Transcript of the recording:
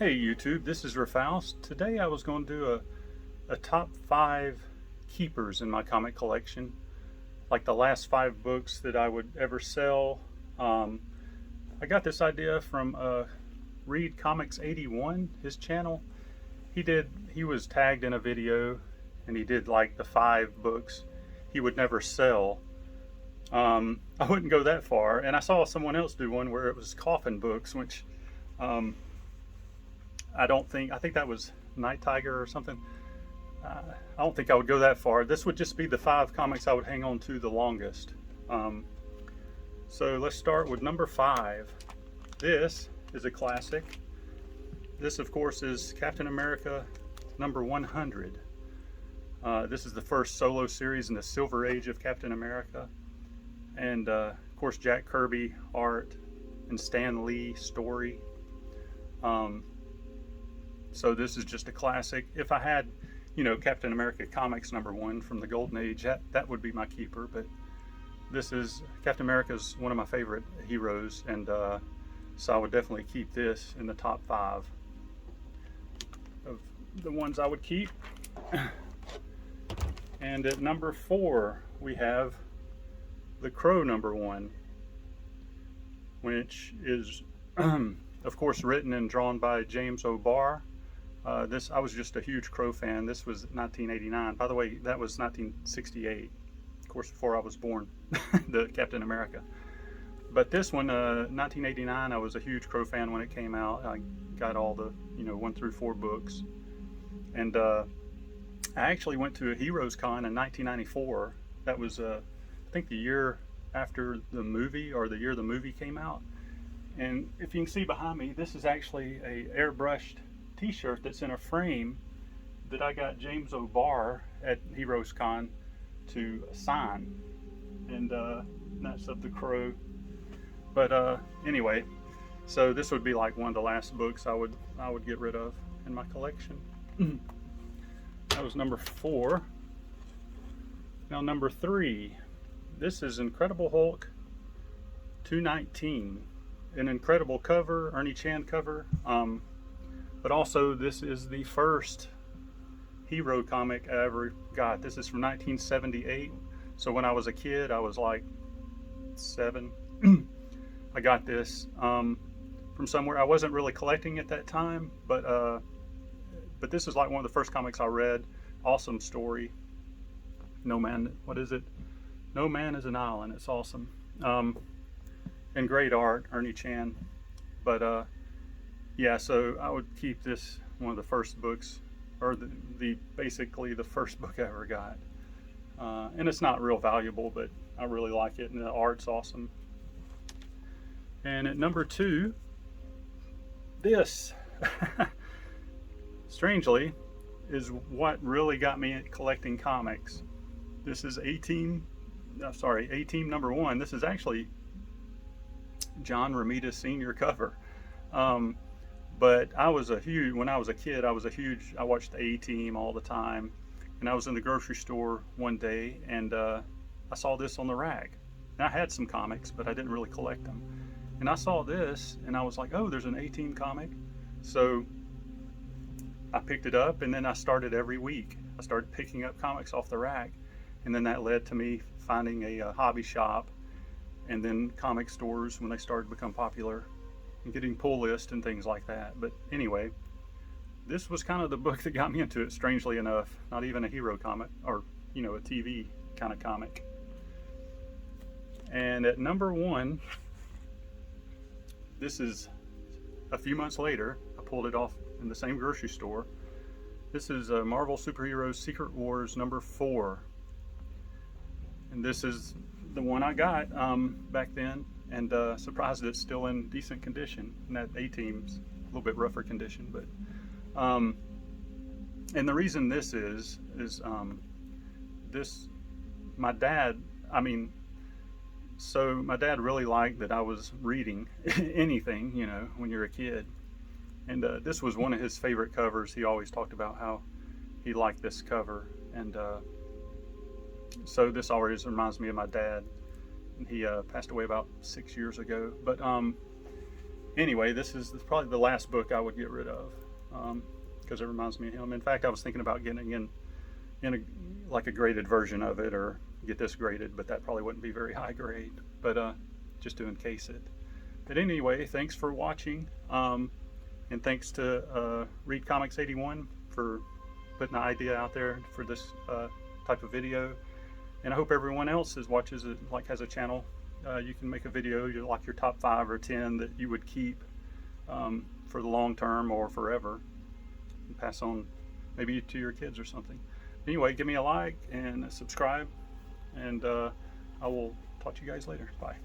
Hey YouTube, this is Rafaus. Today I was going to do a top 5 keepers in my comic collection, like the last 5 books that I would ever sell. Um, I got this idea from Read Comics 81, his channel. He was tagged in a video and he did like the 5 books he would never sell. I wouldn't go that far, and I saw someone else do one where it was coffin books, which um, I think that was Night Tiger or something. I don't think I would go that far. This would just be the 5 comics I would hang on to the longest. Um, so let's start with number 5. This is a classic. This, of course, is Captain America number 100. This is the first solo series in the Silver Age of Captain America. And, of course, Jack Kirby art and Stan Lee story. So this is just a classic. If I had, Captain America Comics number 1 from the Golden Age, that would be my keeper. But this is, Captain America is one of my favorite heroes, and so I would definitely keep this in the top 5 of the ones I would keep. And at number 4, we have The Crow number 1, which is, of course, written and drawn by James O'Barr. I was just a huge Crow fan. This was 1989. By the way, that was 1968, of course, before I was born, the Captain America. But this one, 1989, I was a huge Crow fan when it came out. I got all the, 1 through 4 books. And I actually went to a Heroes Con in 1994. That was, I think, the year after the movie, or the year the movie came out. And if you can see behind me, this is actually a airbrushed t-shirt that's in a frame that I got James O'Barr at Heroes Con to sign. And that's of The Crow. But anyway, so this would be like one of the last books I would get rid of in my collection. That was number 4. Now number 3. This is Incredible Hulk 219. An incredible cover, Ernie Chan cover. But also this is the first hero comic I ever got. This is from 1978. So when I was a kid, I was like 7. I got this from somewhere. I wasn't really collecting at that time, but this is like one of the first comics I read. Awesome story. No Man, what is it? No Man is an Island. It's awesome. And great art, Ernie Chan. But yeah, so I would keep this one of the first books, or basically the first book I ever got. And it's not real valuable, but I really like it, and the art's awesome. And at number 2, this, strangely, is what really got me at collecting comics. This is A-Team number 1. This is actually John Romita Sr. cover. But when I was a kid, I watched A-Team all the time. And I was in the grocery store one day, and I saw this on the rack. And I had some comics, but I didn't really collect them. And I saw this, and I was like, oh, there's an A-Team comic. So I picked it up, and then I started every week. I started picking up comics off the rack. And then that led to me finding a hobby shop, and then comic stores when they started to become popular, and getting pull lists and things like that. But anyway, this was kind of the book that got me into it, strangely enough. Not even a hero comic, or a TV kind of comic. And at number 1, this is a few months later. I pulled it off in the same grocery store. This is Marvel Superheroes Secret Wars number 4. And this is the one I got back then, and surprised it's still in decent condition. And that A-Team's a little bit rougher condition, but and the reason this is this, my dad, so my dad really liked that I was reading anything, when you're a kid. And this was one of his favorite covers. He always talked about how he liked this cover. And so this always reminds me of my dad. And he passed away about 6 years ago. But Anyway, this is probably the last book I would get rid of, because it reminds me of him. In fact, I was thinking about getting in like a graded version of it, or get this graded, but that probably wouldn't be very high grade. But just to encase it. But anyway, thanks for watching, and thanks to Read Comics 81 for putting the idea out there for this type of video. And I hope everyone else watches it, like has a channel. You can make a video, like your top 5 or 10 that you would keep for the long term or forever, and pass on maybe to your kids or something. Anyway, give me a like and subscribe, and I will talk to you guys later. Bye.